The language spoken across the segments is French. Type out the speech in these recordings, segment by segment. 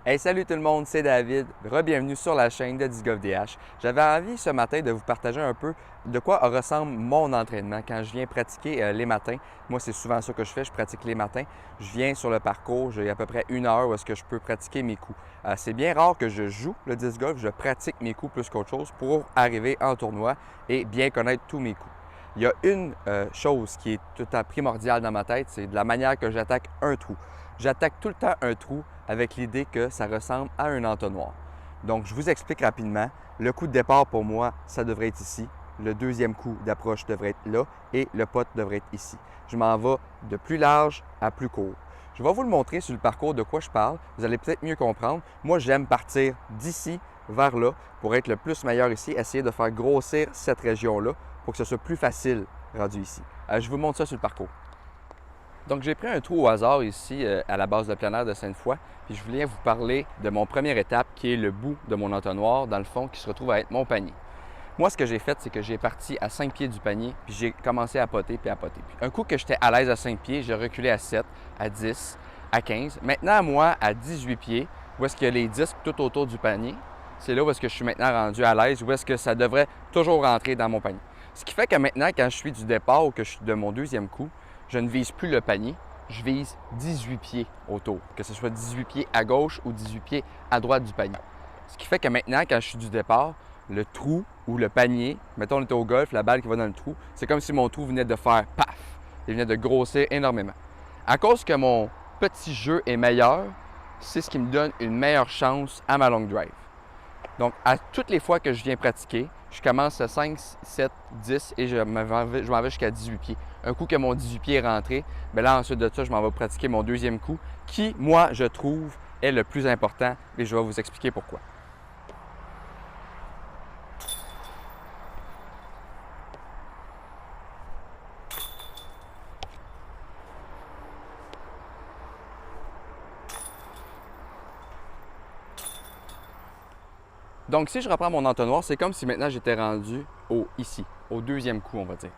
Hey, salut tout le monde, c'est David. Re-bienvenue sur la chaîne de Disc Golf DH. J'avais envie ce matin de vous partager un peu de quoi ressemble mon entraînement quand je viens pratiquer les matins. Moi, c'est souvent ça que je fais, je pratique les matins. Je viens sur le parcours, j'ai à peu près 1 heure où est-ce que je peux pratiquer mes coups. C'est bien rare que je joue le disc golf, je pratique mes coups plus qu'autre chose pour arriver en tournoi et bien connaître tous mes coups. Il y a une chose qui est tout le temps primordiale dans ma tête, c'est de la manière que j'attaque un trou. J'attaque tout le temps un trou avec l'idée que ça ressemble à un entonnoir. Donc, je vous explique rapidement. Le coup de départ pour moi, ça devrait être ici. Le deuxième coup d'approche devrait être là et le pot devrait être ici. Je m'en vais de plus large à plus court. Je vais vous le montrer sur le parcours de quoi je parle. Vous allez peut-être mieux comprendre. Moi, j'aime partir d'ici vers là pour être le plus meilleur ici, essayer de faire grossir cette région-là pour que ce soit plus facile rendu ici. Je vous montre ça sur le parcours. Donc, j'ai pris un trou au hasard ici à la base de plein air de Sainte-Foy, puis je voulais vous parler de mon première étape qui est le bout de mon entonnoir, dans le fond, qui se retrouve à être mon panier. Moi, ce que j'ai fait, c'est que j'ai parti à 5 pieds du panier, puis j'ai commencé à poter, puis à poter. Puis un coup que j'étais à l'aise à 5 pieds, j'ai reculé à 7, à 10, à 15. Maintenant, moi, à 18 pieds, où est-ce qu'il y a les disques tout autour du panier, c'est là où est-ce que je suis maintenant rendu à l'aise, où est-ce que ça devrait toujours rentrer dans mon panier. Ce qui fait que maintenant, quand je suis du départ ou que je suis de mon deuxième coup, je ne vise plus le panier, je vise 18 pieds autour, que ce soit 18 pieds à gauche ou 18 pieds à droite du panier. Ce qui fait que maintenant, quand je suis du départ, le trou ou le panier, mettons on était au golf, la balle qui va dans le trou, c'est comme si mon trou venait de faire paf, il venait de grossir énormément. À cause que mon petit jeu est meilleur, c'est ce qui me donne une meilleure chance à ma long drive. Donc, à toutes les fois que je viens pratiquer, je commence à 5, 7, 10 et je m'en vais jusqu'à 18 pieds. Un coup que mon 18 pieds est rentré, bien là, ensuite de ça, je m'en vais pratiquer mon deuxième coup qui, moi, je trouve, est le plus important et je vais vous expliquer pourquoi. Donc, si je reprends mon entonnoir, c'est comme si maintenant j'étais rendu ici, au deuxième coup, on va dire.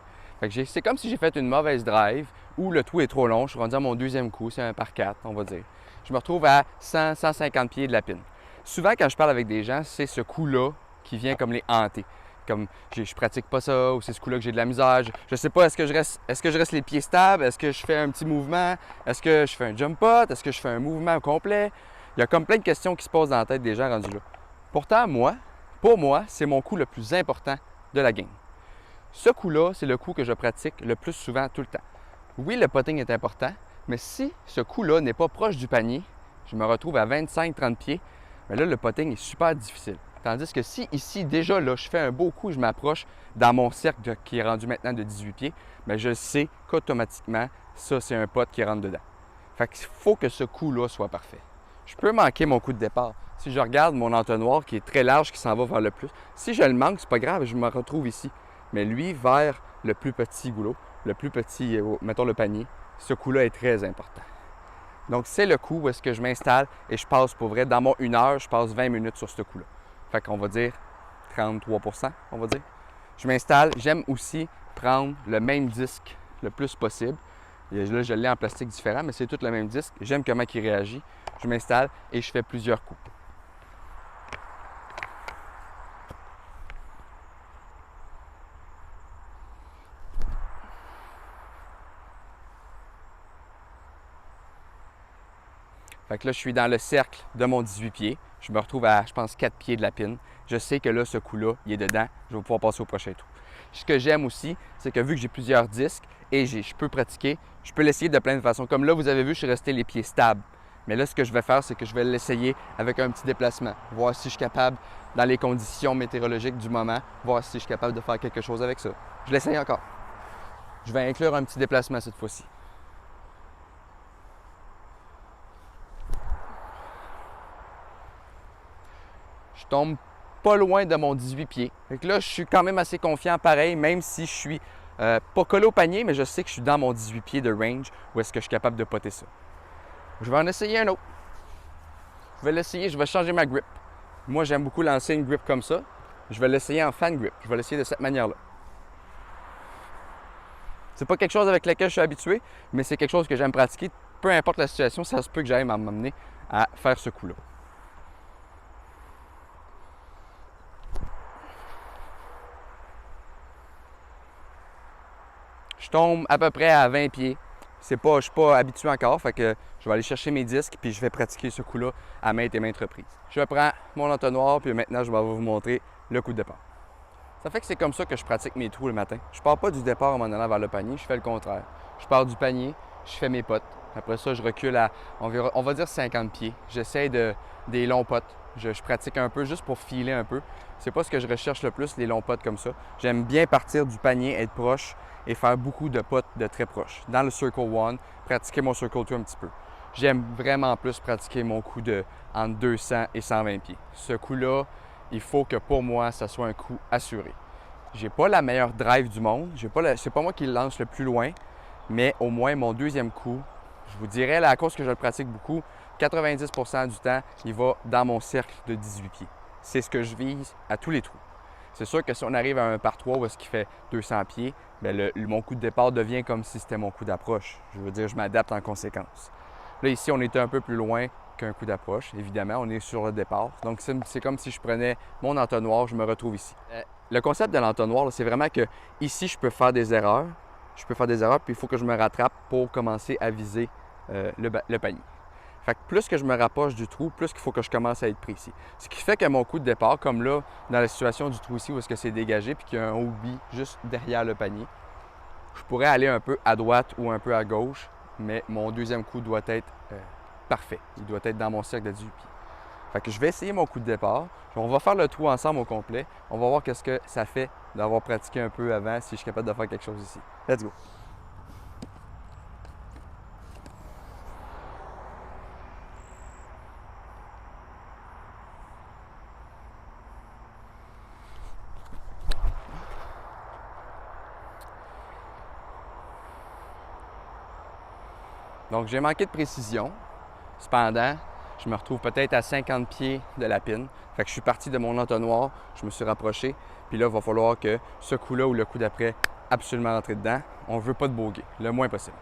C'est comme si j'ai fait une mauvaise drive où le trou est trop long. Je suis rendu à mon deuxième coup, c'est un par 4, on va dire. Je me retrouve à 100, 150 pieds de la pine. Souvent, quand je parle avec des gens, c'est ce coup-là qui vient comme les hanter. Comme je pratique pas ça, ou c'est ce coup-là que j'ai de la misère. Je sais pas, est-ce que je reste les pieds stables? Est-ce que je fais un petit mouvement? Est-ce que je fais un jump pot? Est-ce que je fais un mouvement complet? Il y a comme plein de questions qui se posent dans la tête des gens rendus là. Pourtant, pour moi, c'est mon coup le plus important de la game. Ce coup-là, c'est le coup que je pratique le plus souvent tout le temps. Oui, le putting est important, mais si ce coup-là n'est pas proche du panier, je me retrouve à 25-30 pieds, mais là, le putting est super difficile. Tandis que si ici, déjà là, je fais un beau coup, je m'approche dans mon cercle qui est rendu maintenant de 18 pieds, bien, je sais qu'automatiquement, ça, c'est un putt qui rentre dedans. Fait qu'il faut que ce coup-là soit parfait. Je peux manquer mon coup de départ. Si je regarde mon entonnoir qui est très large, qui s'en va vers le plus, si je le manque, c'est pas grave, je me retrouve ici. Mais lui, vers le plus petit goulot, le plus petit, mettons le panier, ce coup-là est très important. Donc, c'est le coup où est-ce que je m'installe et je passe pour vrai, dans mon 1 heure, je passe 20 minutes sur ce coup-là. Fait qu'on va dire 33 on va dire. Je m'installe, j'aime aussi prendre le même disque le plus possible. Et là, je l'ai en plastique différent, mais c'est tout le même disque. J'aime comment il réagit. Je m'installe et je fais plusieurs coups. Fait que là, je suis dans le cercle de mon 18 pieds. Je me retrouve à, je pense, 4 pieds de la pine. Je sais que là, ce coup-là, il est dedans. Je vais pouvoir passer au prochain trou. Ce que j'aime aussi, c'est que vu que j'ai plusieurs disques et je peux pratiquer, je peux l'essayer de plein de façons. Comme là, vous avez vu, je suis resté les pieds stables. Mais là, ce que je vais faire, c'est que je vais l'essayer avec un petit déplacement. Voir si je suis capable, dans les conditions météorologiques du moment, voir si je suis capable de faire quelque chose avec ça. Je l'essaye encore. Je vais inclure un petit déplacement cette fois-ci. Je tombe pas loin de mon 18 pieds. Fait que là, je suis quand même assez confiant pareil, même si je suis pas collé au panier, mais je sais que je suis dans mon 18 pieds de range où est-ce que je suis capable de poter ça. Je vais en essayer un autre. Je vais l'essayer, je vais changer ma grip. Moi, j'aime beaucoup lancer une grip comme ça. Je vais l'essayer en fan grip. Je vais l'essayer de cette manière-là. C'est pas quelque chose avec lequel je suis habitué, mais c'est quelque chose que j'aime pratiquer. Peu importe la situation, ça se peut que j'aille m'amener à faire ce coup-là. tombe à peu près à 20 pieds. Je ne suis pas habitué encore, fait que je vais aller chercher mes disques puis je vais pratiquer ce coup-là à maintes et maintes reprises. Je prends mon entonnoir puis maintenant je vais vous montrer le coup de départ. Ça fait que c'est comme ça que je pratique mes trous le matin. Je pars pas du départ en m'en allant vers le panier, je fais le contraire. Je pars du panier, je fais mes potes. Après ça, je recule à, on va dire 50 pieds. J'essaie des longs potes. Je pratique un peu juste pour filer un peu. C'est pas ce que je recherche le plus, les longs potes comme ça. J'aime bien partir du panier, être proche et faire beaucoup de potes de très proches. Dans le Circle 1, pratiquer mon Circle 2 un petit peu. J'aime vraiment plus pratiquer mon coup de entre 200 et 120 pieds. Ce coup-là, il faut que pour moi, ça soit un coup assuré. J'ai pas la meilleure drive du monde. C'est pas moi qui le lance le plus loin, mais au moins mon deuxième coup, je vous dirais, là, à cause que je le pratique beaucoup, 90% du temps, il va dans mon cercle de 18 pieds. C'est ce que je vise à tous les trous. C'est sûr que si on arrive à un par 3 où est-ce qu'il fait 200 pieds, bien mon coup de départ devient comme si c'était mon coup d'approche. Je veux dire, je m'adapte en conséquence. Là, ici, on était un peu plus loin qu'un coup d'approche. Évidemment, on est sur le départ. Donc, c'est comme si je prenais mon entonnoir, je me retrouve ici. Le concept de l'entonnoir, c'est vraiment que ici, je peux faire des erreurs. Puis il faut que je me rattrape pour commencer à viser le panier. Fait que plus que je me rapproche du trou, plus qu'il faut que je commence à être précis. Ce qui fait que mon coup de départ, comme là, dans la situation du trou ici où est-ce que c'est dégagé puis qu'il y a un OB juste derrière le panier, je pourrais aller un peu à droite ou un peu à gauche, mais mon deuxième coup doit être parfait. Il doit être dans mon cercle de 18 pieds. Fait que je vais essayer mon coup de départ. On va faire le trou ensemble au complet. On va voir qu'est-ce que ça fait d'avoir pratiqué un peu avant, si je suis capable de faire quelque chose ici. Let's go! Donc, j'ai manqué de précision. Cependant, je me retrouve peut-être à 50 pieds de la pine. Fait que je suis parti de mon entonnoir, je me suis rapproché. Puis là, il va falloir que ce coup-là ou le coup d'après, absolument rentrer dedans. On ne veut pas de bogey, le moins possible.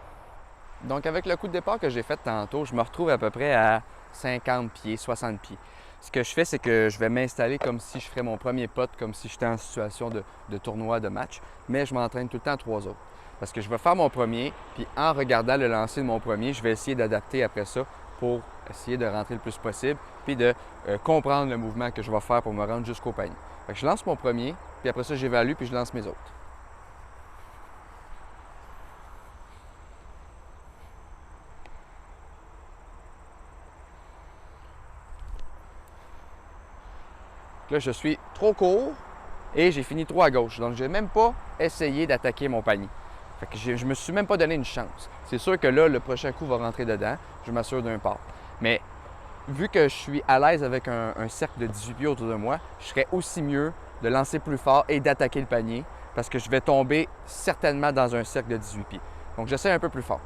Donc, avec le coup de départ que j'ai fait tantôt, je me retrouve à peu près à 50 pieds, 60 pieds. Ce que je fais, c'est que je vais m'installer comme si je ferais mon premier putt, comme si j'étais en situation de tournoi, de match, mais je m'entraîne tout le temps à 3 autres. Parce que je vais faire mon premier, puis en regardant le lancer de mon premier, je vais essayer d'adapter après ça pour essayer de rentrer le plus possible, puis de comprendre le mouvement que je vais faire pour me rendre jusqu'au panier. Fait que je lance mon premier, puis après ça, j'évalue, puis je lance mes autres. Là, je suis trop court et j'ai fini trop à gauche. Donc, je n'ai même pas essayé d'attaquer mon panier. Fait que je ne me suis même pas donné une chance. C'est sûr que là, le prochain coup va rentrer dedans. Je m'assure d'un part. Mais vu que je suis à l'aise avec un cercle de 18 pieds autour de moi, je serais aussi mieux de lancer plus fort et d'attaquer le panier parce que je vais tomber certainement dans un cercle de 18 pieds. Donc, j'essaie un peu plus fort.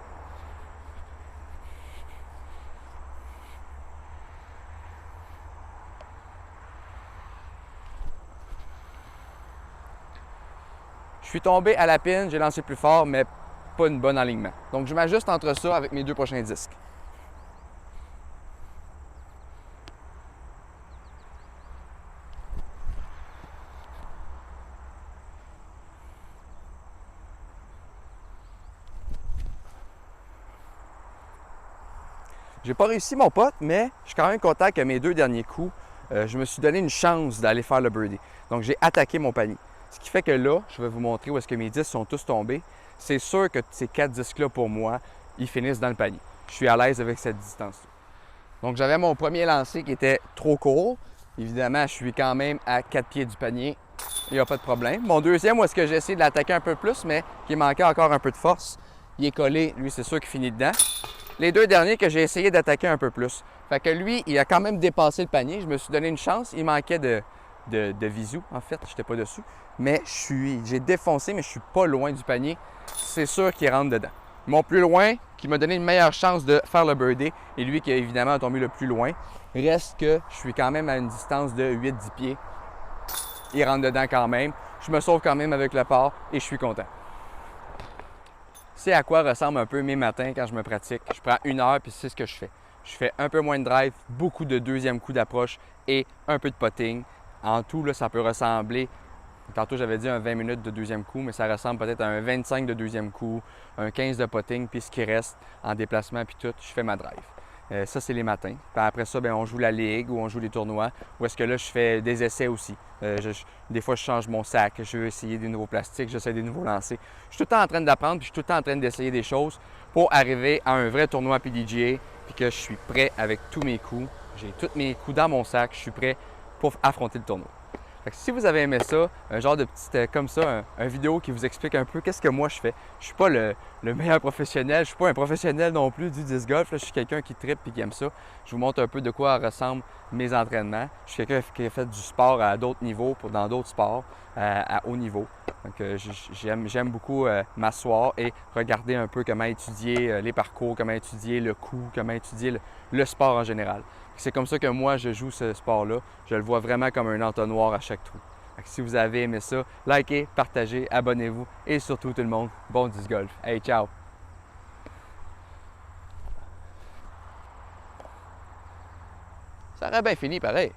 Je suis tombé à la pine, j'ai lancé plus fort, mais pas une bonne alignement. Donc, je m'ajuste entre ça avec mes deux prochains disques. J'ai pas réussi mon putt, mais je suis quand même content que mes deux derniers coups, je me suis donné une chance d'aller faire le birdie. Donc, j'ai attaqué mon panier. Ce qui fait que là, je vais vous montrer où est-ce que mes disques sont tous tombés. C'est sûr que ces 4 disques-là, pour moi, ils finissent dans le panier. Je suis à l'aise avec cette distance-là. Donc, j'avais mon premier lancer qui était trop court. Évidemment, je suis quand même à 4 pieds du panier. Il n'y a pas de problème. Mon deuxième, où est-ce que j'ai essayé de l'attaquer un peu plus, mais qui manquait encore un peu de force, il est collé. Lui, c'est sûr qu'il finit dedans. Les deux derniers que j'ai essayé d'attaquer un peu plus. Fait que lui, il a quand même dépassé le panier. Je me suis donné une chance. Il manquait de visu, en fait. Je n'étais pas dessus. Mais j'ai défoncé, mais je suis pas loin du panier. C'est sûr qu'il rentre dedans. Mon plus loin, qui m'a donné une meilleure chance de faire le birdie, et lui qui a évidemment tombé le plus loin, reste que je suis quand même à une distance de 8-10 pieds. Il rentre dedans quand même. Je me sauve quand même avec le par et je suis content. C'est à quoi ressemblent un peu mes matins quand je me pratique. Je prends 1 heure puis c'est ce que je fais. Je fais un peu moins de drive, beaucoup de deuxième coup d'approche et un peu de putting. En tout, là, ça peut ressembler Tantôt, j'avais dit un 20 minutes de deuxième coup, mais ça ressemble peut-être à un 25 de deuxième coup, un 15 de putting, puis ce qui reste en déplacement, puis tout, je fais ma drive. Ça, c'est les matins. Puis après ça, bien, on joue la ligue ou on joue les tournois, où est-ce que là, je fais des essais aussi. Des fois, je change mon sac, je veux essayer des nouveaux plastiques, j'essaie des nouveaux lancers. Je suis tout le temps en train d'apprendre, puis je suis tout le temps en train d'essayer des choses pour arriver à un vrai tournoi PDGA, puis que je suis prêt avec tous mes coups. J'ai tous mes coups dans mon sac, je suis prêt pour affronter le tournoi. Fait que si vous avez aimé ça, un genre de petite comme ça, un vidéo qui vous explique un peu qu'est-ce que moi je fais. Je suis pas le meilleur professionnel, je suis pas un professionnel non plus du disc golf. Là, je suis quelqu'un qui trippe et qui aime ça. Je vous montre un peu de quoi ressemblent mes entraînements. Je suis quelqu'un qui a fait du sport à d'autres niveaux, dans d'autres sports, à haut niveau. Donc j'aime beaucoup m'asseoir et regarder un peu comment étudier les parcours, comment étudier le coup, comment étudier le sport en général. C'est comme ça que moi, je joue ce sport-là. Je le vois vraiment comme un entonnoir à chaque trou. Si vous avez aimé ça, likez, partagez, abonnez-vous et surtout tout le monde, bon disc golf. Hey, ciao! Ça aurait bien fini pareil.